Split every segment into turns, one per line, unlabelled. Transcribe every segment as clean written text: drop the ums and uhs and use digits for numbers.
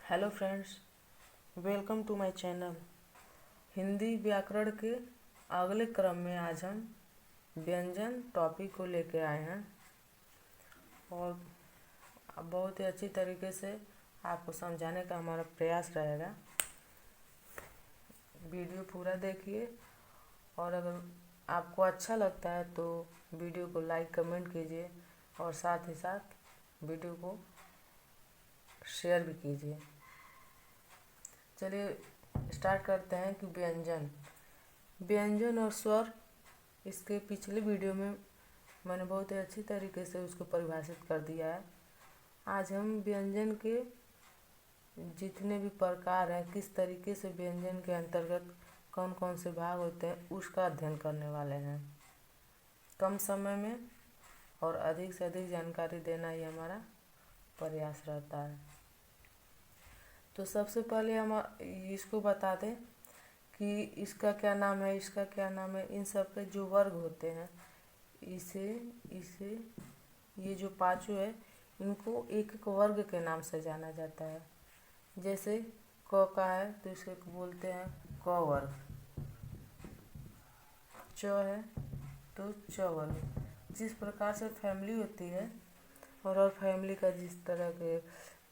Hello friends, welcome to my channel. Hindi व्याकरण के अगले क्रम में आज हम व्यंजन टॉपिक को लेकर आए हैं और बहुत ही अच्छी तरीके से आपको समझाने का हमारा प्रयास रहेगा। वीडियो पूरा देखिए और अगर आपको अच्छा लगता है तो वीडियो को लाइक कमेंट कीजिए और साथ ही साथ वीडियो को शेयर भी कीजिए। चलिए स्टार्ट करते हैं कि व्यंजन और स्वर, इसके पिछले वीडियो में मैंने बहुत ही अच्छी तरीके से उसको परिभाषित कर दिया है। आज हम व्यंजन के जितने भी प्रकार हैं, किस तरीके से व्यंजन के अंतर्गत कौन कौन से भाग होते हैं, उसका अध्ययन करने वाले हैं। कम समय में और अधिक से अधिक जानकारी देना ही हमारा प्रयास रहता है। तो सबसे पहले हम इसको बता दें कि इसका क्या नाम है, इसका क्या नाम है। इन सब के जो वर्ग होते हैं, इसे ये जो पांचों है, इनको एक एक वर्ग के नाम से जाना जाता है। जैसे क का है तो इसे बोलते हैं क वर्ग, च है तो च वर्ग। जिस प्रकार से फैमिली होती है और फैमिली का जिस तरह के,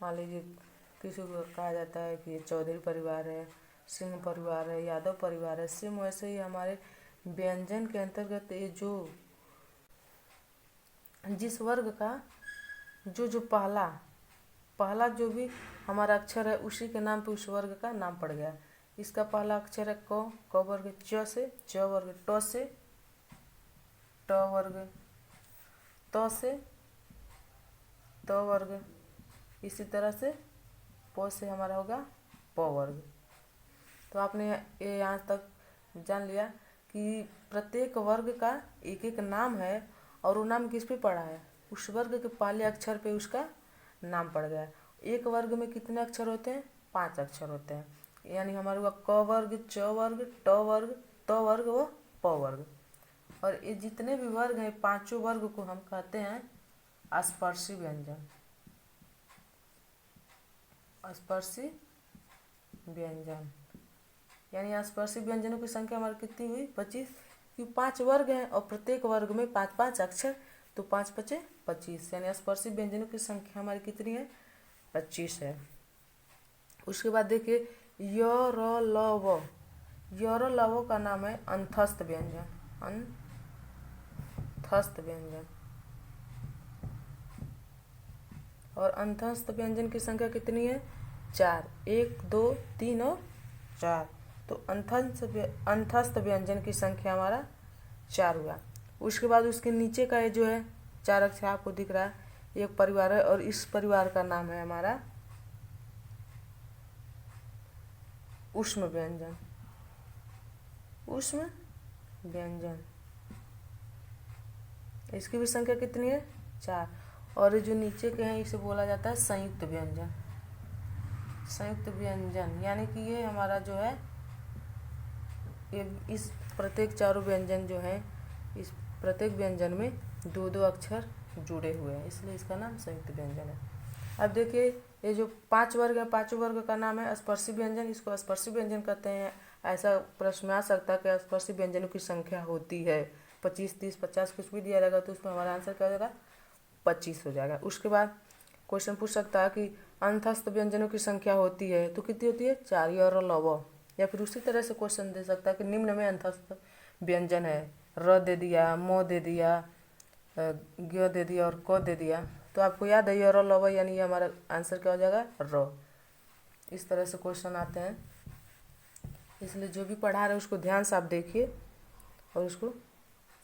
मान लीजिए किसी को कहा जाता है कि चौधरी परिवार है, सिंह परिवार है, यादव परिवार है, सेम वैसे ही हमारे व्यंजन के अंतर्गत ये जो जिस वर्ग का जो पहला जो भी हमारा अक्षर है, उसी के नाम पे उस वर्ग का नाम पड़ गया। इसका पहला अक्षर है क वर्ग, च से च वर्ग, ट से ट वर्ग, त से त वर्ग, इसी तरह से प से हमारा होगा प वर्ग। तो आपने ये यहाँ तक जान लिया कि प्रत्येक वर्ग का एक एक नाम है और वो नाम किस पे पड़ा है, उस वर्ग के पहले अक्षर पे उसका नाम पड़ गया। एक वर्ग में कितने अक्षर होते हैं? 5 अक्षर होते हैं। यानी हमारे हुआ क वर्ग, च वर्ग, ट वर्ग, त वर्ग व प वर्ग। और ये जितने भी वर्ग हैं, पांचों वर्ग को हम कहते हैं स्पर्शी व्यंजन। स्पर्शी व्यंजन यानी स्पर्शी व्यंजनों की संख्या हमारी कितनी हुई? 25। क्योंकि 5 वर्ग हैं और प्रत्येक वर्ग में 5-5 अक्षर, तो 5 × 5 = 25। यानी स्पर्शी व्यंजनों की संख्या हमारी कितनी है? 25 है। उसके बाद देखिए य र ल व, य र ल व का नाम है अंतस्थ व्यंजन। अंतस्थ व्यंजन। और अंतस्थ व्यंजन की संख्या कितनी है? 4। 1, 2, 3 और 4। तो अंतस्थ व्यंजन की संख्या हमारा 4 हुआ। उसके बाद उसके नीचे का ये जो है 4 अक्षर आपको दिख रहा है, एक परिवार है और इस परिवार का नाम है हमारा ऊष्म व्यंजन। ऊष्म व्यंजन, इसकी भी संख्या कितनी है? 4। और ये जो नीचे के हैं इसे बोला जाता है संयुक्त व्यंजन। संयुक्त व्यंजन यानी कि ये हमारा जो है, ये इस प्रत्येक चारों व्यंजन जो है, इस प्रत्येक व्यंजन में 2-2 अक्षर जुड़े हुए हैं, इसलिए इसका नाम संयुक्त व्यंजन है। अब देखिए ये जो 5 वर्ग है, पांचों वर्ग का नाम है स्पर्शी व्यंजन। इसको स्पर्शी व्यंजन कहते हैं। ऐसा प्रश्न आ सकता है कि स्पर्शी व्यंजनों की संख्या होती है 25, 30, 50, कुछ भी दिया रहेगा तो उसमें हमारा आंसर क्या हो जाएगा? 25 हो जाएगा। उसके बाद क्वेश्चन पूछ सकता है कि अंतस्थ व्यंजनों की संख्या होती है तो कितनी होती है? 4। य र ल व। या फिर उसी तरह से क्वेश्चन दे सकता है कि निम्न में अंतस्थ व्यंजन है, र दे दिया, म दे दिया, ग दे दिया और क दे दिया, तो आपको याद है य र ल व, यानी ये हमारा आंसर क्या हो जाएगा? र। इस तरह से क्वेश्चन आते हैं, इसलिए जो भी पढ़ा रहे उसको ध्यान से आप देखिए और उसको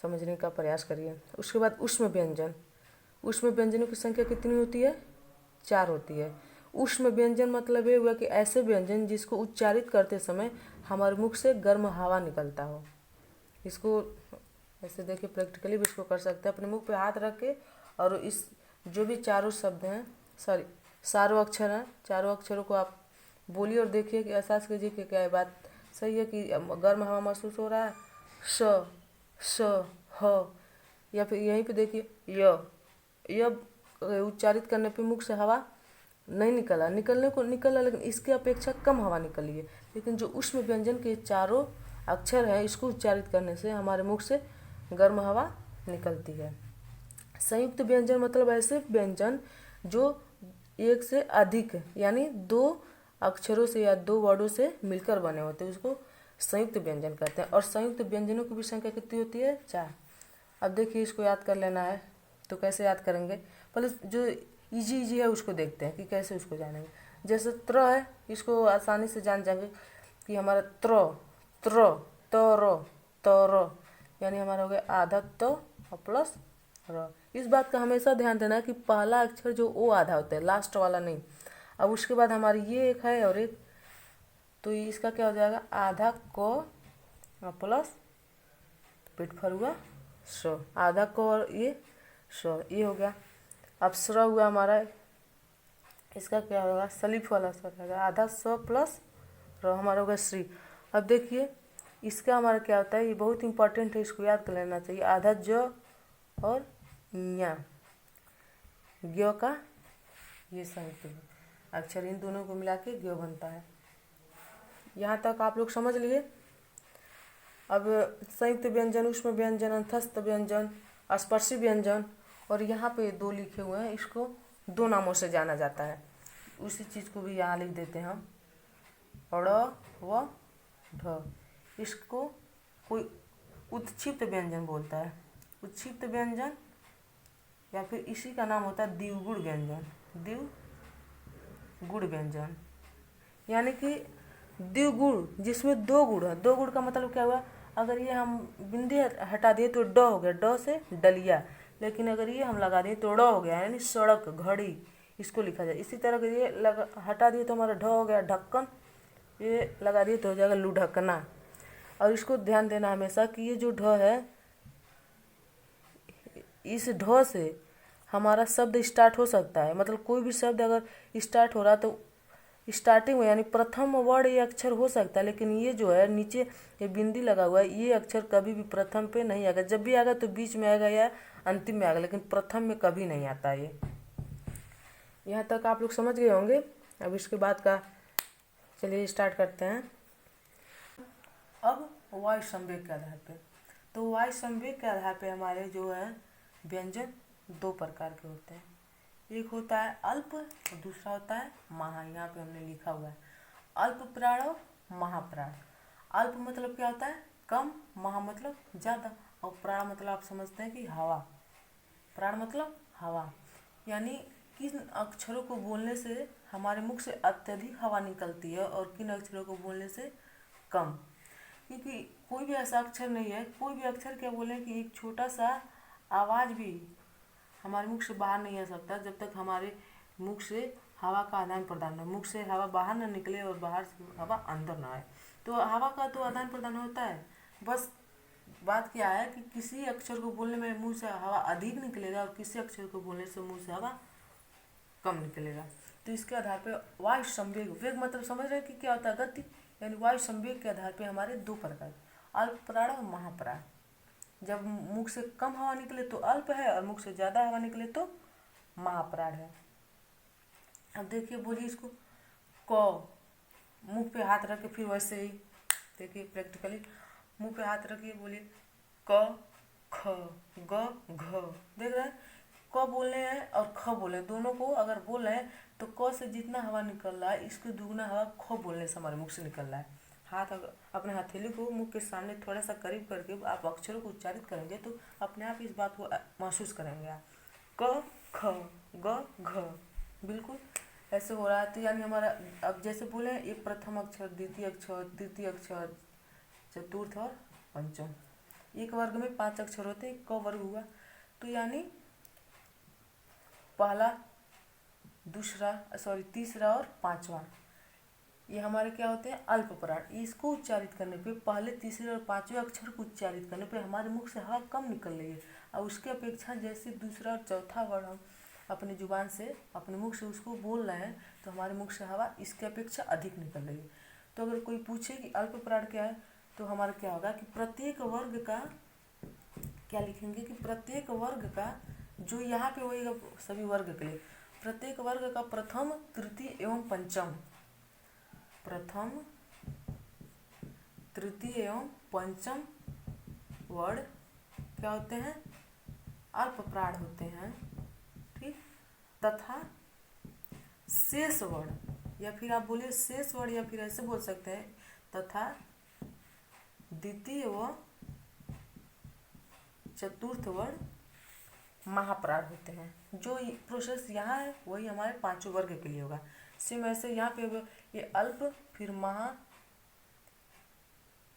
समझने का प्रयास करिए। उसके बाद ऊष्म व्यंजन। ऊष्म व्यंजनों की संख्या कितनी होती है? 4 होती है। ऊष्म व्यंजन मतलब ये हुआ कि ऐसे व्यंजन जिसको उच्चारित करते समय हमारे मुख से गर्म हवा निकलता हो। इसको ऐसे देखिए, प्रैक्टिकली भी इसको कर सकते हैं। अपने मुख पे हाथ रख के और इस जो भी चारों शब्द हैं, चारों अक्षर हैं, चारों अक्षरों को आप बोलिए और देखिए कि एहसास कीजिए कि क्या ये बात सही है कि गर्म हवा महसूस हो रहा है। स ह, या फिर यहीं पे देखिए य उच्चारित करने पे मुख से हवा नहीं निकला, निकलने को निकला, लेकिन इसके अपेक्षा कम हवा निकली है। लेकिन जो उष्म व्यंजन के चारों अक्षर हैं, इसको उच्चारित करने से हमारे मुख से गर्म हवा निकलती है। संयुक्त व्यंजन मतलब ऐसे व्यंजन जो एक से अधिक यानी दो अक्षरों से या दो वर्डों से मिलकर बने होते हैं, उसको संयुक्त व्यंजन कहते हैं। और संयुक्त व्यंजनों की भी संख्या कितनी होती है? 4। अब देखिए, इसको याद कर लेना है, तो कैसे याद करेंगे? पहले जो इजी है उसको देखते हैं कि कैसे उसको जानेंगे। जैसे त्र है, इसको आसानी से जान जाएंगे कि हमारा त्र तर यानी हमारा हो गया आधा त और प्लस र। इस बात का हमेशा ध्यान देना है कि पहला अक्षर जो ओ आधा होता है, लास्ट वाला नहीं। अब उसके बाद हमारी ये एक है और एक, तो इसका क्या हो जाएगा? आधा क और प्लस पेट फर हुआ स, आधा क और ये स, ये हो गया। अब स्र हुआ हमारा, इसका क्या होगा? सलीफ वाला स्वर रहेगा, आधा स प्लस र हमारा होगा श्री। अब देखिए, इसका हमारा क्या होता है? ये बहुत इंपॉर्टेंट है, इसको याद कर लेना चाहिए। आधा ज और ञ, ज्ञ का ये संयुक्त अक्षर, इन दोनों को मिला के ज्ञ बनता है। यहाँ तक आप लोग समझ लिए। अब संयुक्त व्यंजन, उष्म व्यंजन, अंतस्थ व्यंजन, स्पर्शी व्यंजन, और यहाँ पे 2 लिखे हुए हैं, इसको 2 नामों से जाना जाता है। उसी चीज़ को भी यहाँ लिख देते हैं हम, ड़ व ढ। इसको कोई उत्क्षिप्त व्यंजन बोलता है, उत्क्षिप्त व्यंजन, या फिर इसी का नाम होता है द्विगुण व्यंजन। द्विगुण व्यंजन यानी कि द्विगुण जिसमें 2 गुण है। 2 गुण का मतलब क्या हुआ? अगर ये हम बिंदी हटा दिए तो ड हो गया, ड से डलिया। लेकिन अगर ये हम लगा दिए तो ड़ हो गया, यानी सड़क, घड़ी, इसको लिखा जाए। इसी तरह अगर ये हटा दिए तो हमारा ढ हो गया ढक्कन, ये लगा दिए तो हो जाएगा लुढ़कना। और इसको ध्यान देना हमेशा कि ये जो ढ है, इस ढ से हमारा शब्द स्टार्ट हो सकता है। मतलब कोई भी शब्द अगर स्टार्ट हो रहा तो स्टार्टिंग में यानी प्रथम वर्ड ये अक्षर हो सकता है, लेकिन ये जो है नीचे ये बिंदी लगा हुआ है, ये अक्षर कभी भी प्रथम पे नहीं आएगा। जब भी आएगा तो बीच में आएगा या अंतिम में आएगा, लेकिन प्रथम में कभी नहीं आता ये। यहाँ तक आप लोग समझ गए होंगे। अब इसके बाद का चलिए स्टार्ट करते हैं। अब वायु संवेग के आधार पे, तो वायु संवेग के आधार पे हमारे जो है व्यंजन 2 प्रकार के होते हैं। एक होता है अल्प और दूसरा होता है महा। यहाँ पे हमने लिखा हुआ है अल्प प्राण और महाप्राण। अल्प मतलब क्या होता है? कम, महा मतलब ज़्यादा, और प्राण मतलब आप समझते हैं कि हवा। प्राण मतलब हवा, यानी किन अक्षरों को बोलने से हमारे मुख से अत्यधिक हवा निकलती है और किन अक्षरों को बोलने से कम। क्योंकि कोई भी ऐसा अक्षर नहीं है, कोई भी अक्षर क्या बोले कि एक छोटा सा आवाज़ भी हमारे मुख से बाहर नहीं आ सकता जब तक हमारे मुख से हवा का आदान प्रदान हो, मुख से हवा बाहर ना निकले और बाहर से हवा अंदर ना आए। तो हवा का तो आदान प्रदान होता है, बस बात क्या है कि किसी अक्षर को बोलने में मुंह से हवा अधिक निकलेगा और किसी अक्षर को बोलने से मुंह से हवा कम निकलेगा। तो इसके आधार पे वायु संवेग, वेग मतलब समझ रहे हैं कि क्या होता है? गति। यानी वायु संवेग के आधार पे हमारे 2 प्रकार, अल्प प्राण और महाप्राण। जब मुख से कम हवा निकले तो अल्प है, और मुख से ज़्यादा हवा निकले तो महाप्राण है। अब देखिए, बोलिए इसको। क, मुंह पे हाथ रख के फिर वैसे ही देखिए प्रैक्टिकली मुंह पे हाथ रखिए, बोलिए क, ख, ग, घ। देख रहे हैं, क बोल रहे हैं और ख बोल रहे हैं, दोनों को अगर बोल रहे हैं तो क से जितना हवा निकल रहा है इसके दुगना हवा ख बोलने से हमारे मुख से निकल रहा है। हाथ अपने हथेली को मुख के सामने थोड़ा सा करीब करके आप अक्षरों को उच्चारित करेंगे तो अपने आप इस बात को महसूस करेंगे आप। क, ख, ग, घ, बिल्कुल ऐसे हो रहा है। तो यानी हमारा अब जैसे बोले एक प्रथम अक्षर, द्वितीय अक्षर, तृतीय अक्षर, चतुर्थ और पंचम। एक वर्ग में 5 अक्षर होते हैं, क वर्ग हुआ। तो यानी पहला, दूसरा, तीसरा और पांचवा, ये हमारे क्या होते हैं? अल्प प्राण। इसको उच्चारित करने पे, पहले, तीसरे और पांचवें अक्षर को उच्चारित करने पे हमारे मुख से हवा कम निकल रही है, और उसके अपेक्षा जैसे दूसरा और चौथा वर्ड हम अपनी जुबान से, अपने मुख से उसको बोल रहे हैं तो हमारे मुख से हवा इसके अपेक्षा अधिक निकल रही है। तो अगर कोई पूछे कि अल्प प्राण क्या है, तो हमारा क्या होगा कि प्रत्येक वर्ग का क्या लिखेंगे कि प्रत्येक वर्ग का, जो यहाँ पे होएगा सभी वर्ग के लिए, प्रत्येक वर्ग का प्रथम, तृतीय एवं पंचम, प्रथम, तृतीय एवं पंचम वर्ण क्या होते हैं? अल्पप्राण होते हैं। ठीक, तथा शेष वर्ण, या फिर आप बोलिए शेष वर्ण, या फिर ऐसे बोल सकते हैं तथा द्वितीय व चतुर्थ वर्ण महाप्राण होते हैं। जो प्रोसेस यहाँ है वही हमारे पांचों वर्ग के लिए होगा। सेम ऐसे यहाँ पे ये अल्प, फिर महा,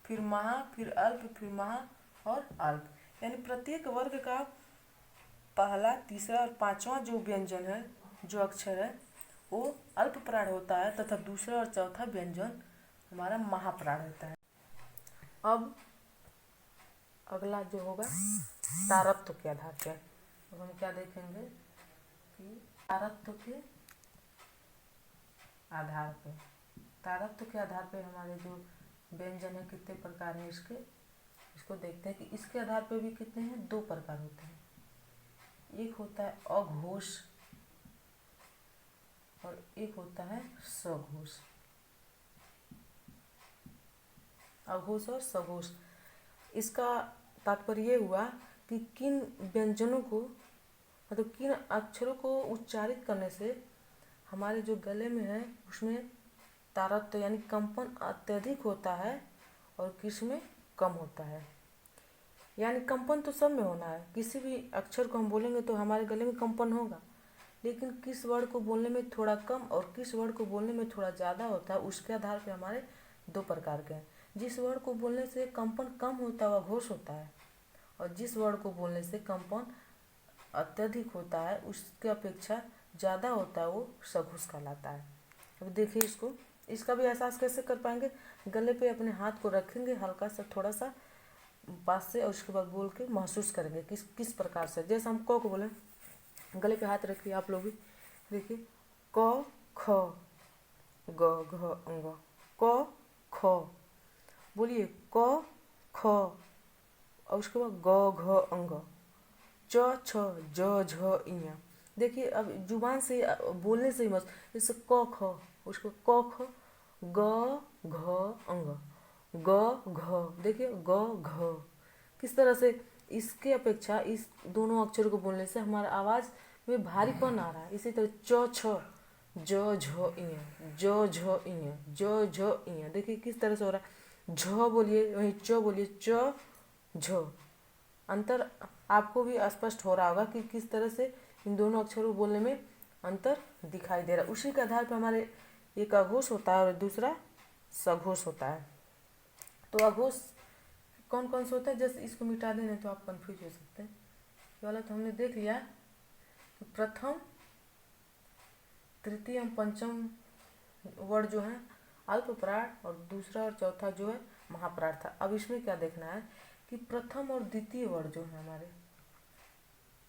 फिर महा, फिर अल्प, फिर महा और अल्प, यानी प्रत्येक वर्ग का पहला, तीसरा और पांचवा जो व्यंजन है, जो अक्षर है, वो अल्प प्राण होता है तथा दूसरा और चौथा व्यंजन हमारा महाप्राण होता है। अब अगला जो होगा तारत्व के आधार पे, अब हम क्या देखेंगे कि तारत्व के आधार पे, तारत्व के आधार पे हमारे जो व्यंजन है कितने प्रकार हैं इसको देखते हैं कि इसके आधार पे भी कितने हैं, दो प्रकार होते हैं। एक होता है अघोष और एक होता है सघोष। अघोष और सघोष, इसका तात्पर्य हुआ कि किन व्यंजनों को, मतलब किन अक्षरों को उच्चारित करने से हमारे जो गले में है उसमें तारत्व यानी कंपन अत्यधिक होता है और किस में कम होता है। यानी कंपन तो सब में होना है, किसी भी अक्षर को हम बोलेंगे तो हमारे गले में कंपन होगा, लेकिन किस वर्ड को बोलने में थोड़ा कम और किस वर्ड को बोलने में थोड़ा ज़्यादा होता है, उसके आधार पे हमारे दो प्रकार के हैं। जिस वर्ड को बोलने से कंपन कम होता है वह घोष होता है, और जिस वर्ड को बोलने से कंपन अत्यधिक होता है, उसके अपेक्षा ज़्यादा होता है, वो सघोष कहलाता है। अब देखिए इसको, इसका भी एहसास कैसे कर पाएंगे? गले पे अपने हाथ को रखेंगे हल्का सा, थोड़ा सा पास से, और उसके बाद बोल के महसूस करेंगे किस प्रकार से। जैसे हम क को बोले, गले पे हाथ रखिए आप लोग भी, देखिए क ख ग घ अंग, क ख, बोलिए क ख, और उसके बाद ग घ अंग, च छ ज झ इं। देखिए अब जुबान से बोलने से ही मत, जैसे क ख, उसको क ख, ग घ अंग, ग घ, देखिए ग घ, किस तरह से इसके अपेक्षा इस दोनों अक्षर को बोलने से हमारा आवाज़ में भारीपन आ रहा है। इसी तरह च छ ज झ इं, ज झ इं, ज झ इं, देखिए किस तरह से हो रहा है। झ बोलिए, वहीं च बोलिए, च झ, अंतर आपको भी स्पष्ट हो रहा होगा कि किस तरह से इन दोनों अक्षरों को बोलने में अंतर दिखाई दे रहा है। उसी के आधार पर हमारे एक अघोष होता है और दूसरा सघोष होता है। तो अघोष कौन कौन से होता है, जैसे इसको मिटा दें तो आप कंफ्यूज हो सकते हैं। ये वाला तो हमने देख लिया कि प्रथम, तृतीय एवं पंचम वर्ण जो है अल्पप्राण और दूसरा और चौथा जो है महाप्राण था। अब इसमें क्या देखना है कि प्रथम और द्वितीय वर्ग जो है हमारे,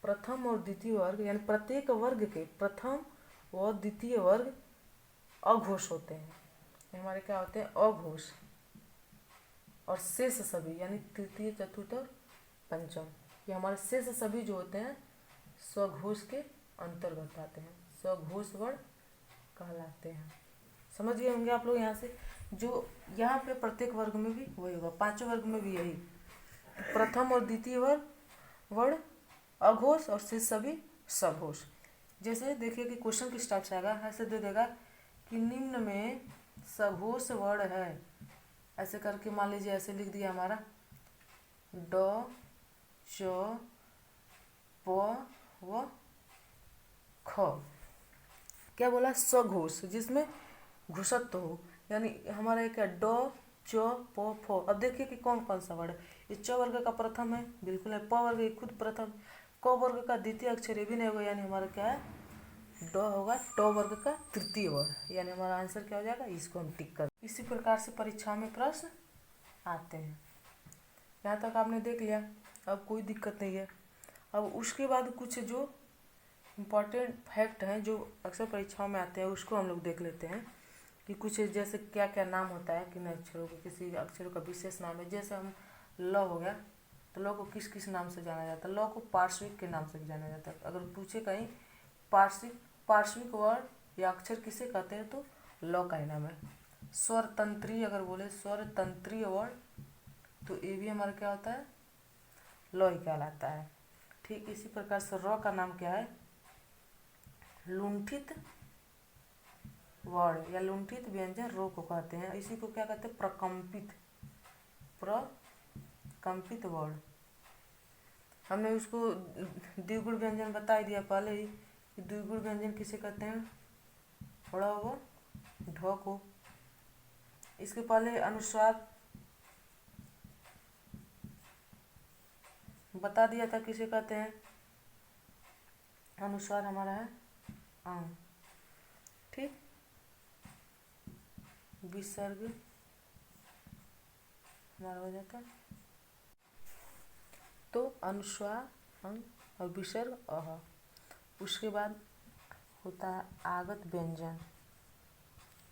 प्रथम और द्वितीय वर्ग यानी प्रत्येक वर्ग के प्रथम व द्वितीय वर्ग अघोष होते हैं। हमारे क्या होते हैं, अघोष, और शेष सभी यानी तृतीय, चतुर्थ और पंचम, ये हमारे शेष सभी जो होते हैं स्वघोष के अंतर्गत आते हैं, स्वघोष वर्ण कहलाते हैं। समझ गए होंगे आप लोग। यहाँ से जो यहाँ पे प्रत्येक वर्ग में भी वही होगा, पांचों वर्ग में भी यही, प्रथम और द्वितीय वर्ण अघोष और शेष सभी सघोष। जैसे देखिए कि क्वेश्चन किस टाइप से आएगा, ऐसे दे देगा कि निम्न में सघोष वर्ण है, ऐसे करके मान लीजिए ऐसे लिख दिया हमारा ड च प व ख, क्या बोला, सघोष जिसमें घुसत्व हो, यानी हमारा एक है ड च प फ। अब देखिए कि कौन कौन सा वर्ड है। ये च वर्ग का प्रथम है, बिल्कुल है, प वर्ग खुद प्रथम, क वर्ग का द्वितीय अक्षर ये भी नहीं होगा, यानी हमारा क्या है ड होगा, ट वर्ग का तृतीय वर्ण, यानी हमारा आंसर क्या हो जाएगा, इसको हम टिक कर। इसी प्रकार से परीक्षा में प्रश्न आते हैं। यहाँ तक आपने देख लिया, अब कोई दिक्कत नहीं है। अब उसके बाद कुछ जो इम्पॉर्टेंट फैक्ट हैं जो अक्सर परीक्षाओं में आते हैं उसको हम लोग देख लेते हैं कि कुछ जैसे क्या क्या नाम होता है, किन अक्षरों को, किसी अक्षरों का विशेष नाम है। जैसे हम ल हो गया, तो ल को किस किस नाम से जाना जाता है, ल को पार्श्विक के नाम से भी जाना जाता है। अगर पूछे कहीं पार्श्विक पार्श्विक वर्ण या अक्षर किसे कहते हैं, तो लौ का ही नाम है। स्वर तंत्रीय, अगर बोले स्वर तंत्रीय वर्ण तो ये भी हमारा क्या होता है, लौ ही कहलाता है। ठीक इसी प्रकार से र का नाम क्या है, लुंठित वर्ण या लुंठित व्यंजन रो को कहते हैं। इसी को क्या कहते हैं, प्रकंपित वर्ण। हमने उसको द्विगुण व्यंजन बता ही दिया पहले ही कि द्विगुण व्यंजन किसे कहते हैं, ड़ व ढ को। इसके पहले अनुस्वार बता दिया था किसे कहते हैं, अनुस्वार हमारा है अंग। ठीक, विसर्ग हमारा हो जाता है, तो अनुस्वार अंग और विसर्ग अह। उसके बाद होता है आगत व्यंजन।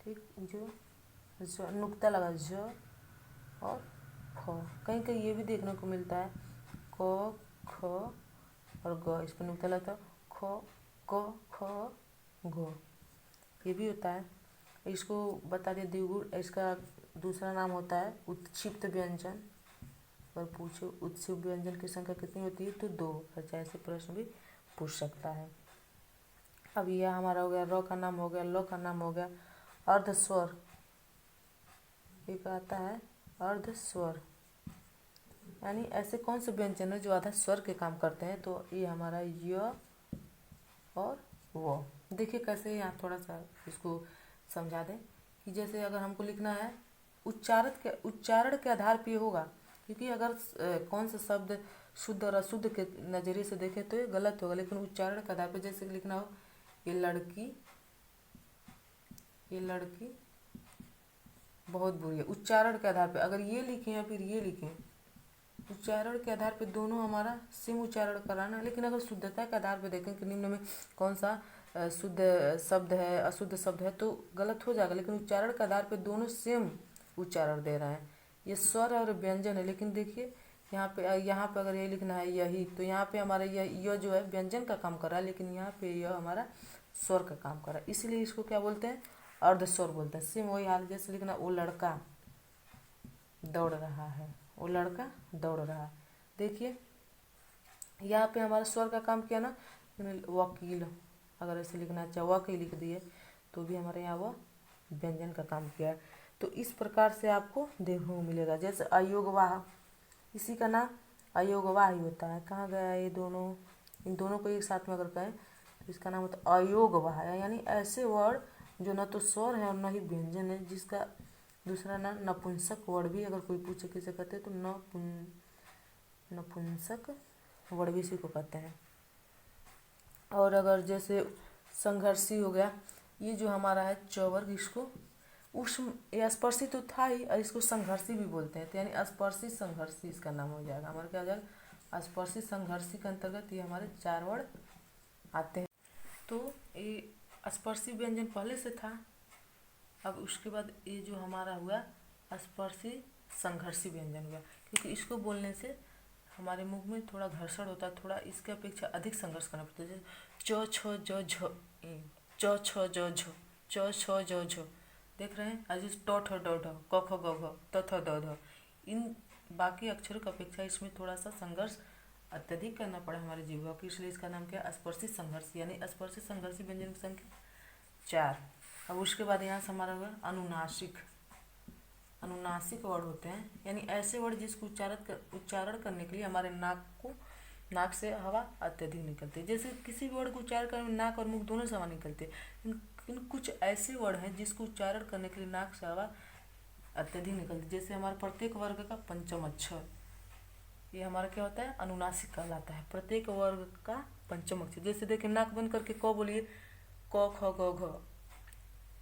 ठीक, जो नुक्ता लगा ज और फ। कहीं कहीं ये भी देखने को मिलता है क ख और ग, इस पर नुक्ता लगता है ख क ख घ, ये भी होता है। इसको बता दिया द्विगुण। इसका दूसरा नाम होता है उत्क्षिप्त व्यंजन। अगर पूछो उत्क्षिप्त व्यंजन की संख्या कितनी होती है, तो 2। अच्छा, ऐसे प्रश्न भी पूछ सकता है। अब यह हमारा हो गया, र का नाम हो गया, ल का नाम हो गया। अर्धस्वर, एक आता है अर्धस्वर, यानी ऐसे कौन से व्यंजन है जो आधा स्वर के काम करते हैं, तो ये हमारा य और वो। देखिए कैसे, यहाँ थोड़ा सा इसको समझा दें कि जैसे अगर हमको लिखना है उच्चारण के आधार पे होगा, क्योंकि अगर कौन सा शब्द शुद्ध और अशुद्ध के नज़रिए से देखें तो ये गलत होगा, लेकिन उच्चारण के आधार पे जैसे लिखना हो ये लड़की बहुत बुरी है, उच्चारण के आधार पे अगर ये लिखें या फिर ये लिखें, उच्चारण के आधार पे दोनों हमारा सेम उच्चारण कराना। लेकिन अगर शुद्धता के आधार पे देखें कि निम्न में कौन सा शुद्ध शब्द है अशुद्ध शब्द है, तो गलत हो जाएगा। लेकिन उच्चारण के आधार पे दोनों सेम उच्चारण दे रहे हैं, ये स्वर और व्यंजन है। लेकिन देखिए यहाँ पे अगर ये लिखना है यही, तो यहाँ पे हमारा यह जो है व्यंजन का काम कर रहा है, लेकिन यहाँ पे यह हमारा स्वर का काम कर रहा है, इसलिए इसको क्या बोलते हैं, अर्धस्वर बोलते हैं। सेम वही हाल जैसे लिखना वो लड़का दौड़ रहा है, वो लड़का दौड़ रहा है। देखिए यहाँ पे हमारा स्वर का काम किया ना, वकील अगर ऐसे लिखना चाहे वकील लिख दिए तो भी हमारे यहाँ वह व्यंजन का काम किया है। तो इस प्रकार से आपको देखने को मिलेगा। जैसे अयोगवाह, इसी का नाम अयोगवाह ही होता है। कहाँ गया ये दोनों, इन दोनों को एक साथ में अगर कहें तो इसका नाम होता है अयोगवाह, यानी ऐसे वर्ड जो न तो स्वर है और न ही व्यंजन है, जिसका दूसरा नाम नपुंसक वर्ड भी अगर कोई पूछे किसे कहते हैं तो नपुंसक वर्ड भी इसी को कहते हैं। और अगर जैसे संघर्षी हो गया, ये जो हमारा है चौवर्ग, इसको ये स्पर्शी तो था ही और इसको संघर्षी भी बोलते हैं, तो यानी स्पर्शी संघर्षी इसका नाम हो जाएगा। हमारा क्या हो जाएगा, स्पर्शी संघर्षी के अंतर्गत ये हमारे 4 वर्ड आते हैं। तो ये स्पर्शी व्यंजन पहले से था, अब उसके बाद ये जो हमारा हुआ स्पर्शी संघर्षी व्यंजन हुआ, क्योंकि इसको बोलने से हमारे मुख में थोड़ा घर्षण होता है, थोड़ा इसके अपेक्षा अधिक संघर्ष करना पड़ता है। जैसे च छ ज झ, च छ ज झ, च छ ज झ, देख रहे हैं। आज ट ठ ड ढ, क ख ग घ, त थ द ध, इन बाकी अक्षरों की अपेक्षा इसमें थोड़ा सा संघर्ष अत्यधिक करना पड़ा हमारे जीवा को, इसलिए इसका नाम क्या है, स्पर्शी संघर्षी, यानी स्पर्शी संघर्षी व्यंजन की संख्या 4। अब उसके बाद यहाँ से हमारा हुआ अनुनासिक। अनुनासिक वर्ड होते हैं, यानी ऐसे वर्ड जिसको उच्चारण करने के लिए हमारे नाक से हवा अत्यधिक निकलती है। जैसे किसी भी वर्ड को उच्चारण करने में नाक और मुख दोनों से हवा निकलती है, लेकिन कुछ ऐसे वर्ड हैं जिसको उच्चारण करने के लिए नाक से हवा अत्यधिक निकलती है। जैसे हमारे प्रत्येक वर्ग का पंचम अक्षर, ये हमारा क्या होता है, अनुनासिक कहलाता है। प्रत्येक वर्ग का पंचम अक्षर, जैसे देखिए नाक बंद करके क बोलिए, क ख ग घ,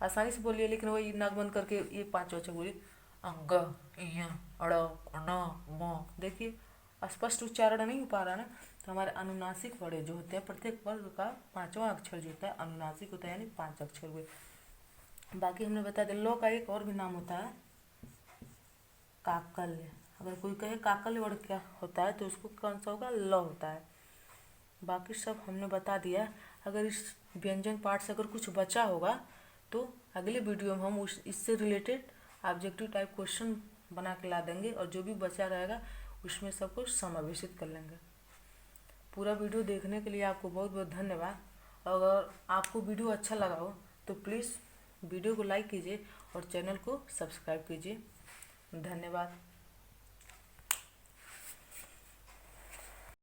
आसानी से बोलिए, लेकिन वही नाक बंद करके ये 5 अक्षर बोलिए, अंग य अड़ न म, देखिए स्पष्ट उच्चारण नहीं हो पा रहा ना। तो हमारे अनुनासिक वर्ड जो होते हैं, प्रत्येक वर्ग का 5वां अक्षर जो होता है अनुनासिक होता है, यानी 5 अक्षर हुए। बाकी हमने बता दिया। ल का एक और भी नाम होता है काकल्य। अगर कोई कहे काकल्य वर्ड क्या होता है तो उसको कौन सा होगा, ल होता है। बाकी सब हमने बता दिया। अगर इस व्यंजन पाठ से अगर कुछ बचा होगा तो अगले वीडियो में हम इससे रिलेटेड ऑब्जेक्टिव टाइप क्वेश्चन बना के ला देंगे, और जो भी बचा रहेगा उसमें सब कुछ समावेशित कर लेंगे। पूरा वीडियो देखने के लिए आपको बहुत बहुत धन्यवाद। अगर आपको वीडियो अच्छा लगा हो तो प्लीज़ वीडियो को लाइक कीजिए और चैनल को सब्सक्राइब कीजिए। धन्यवाद।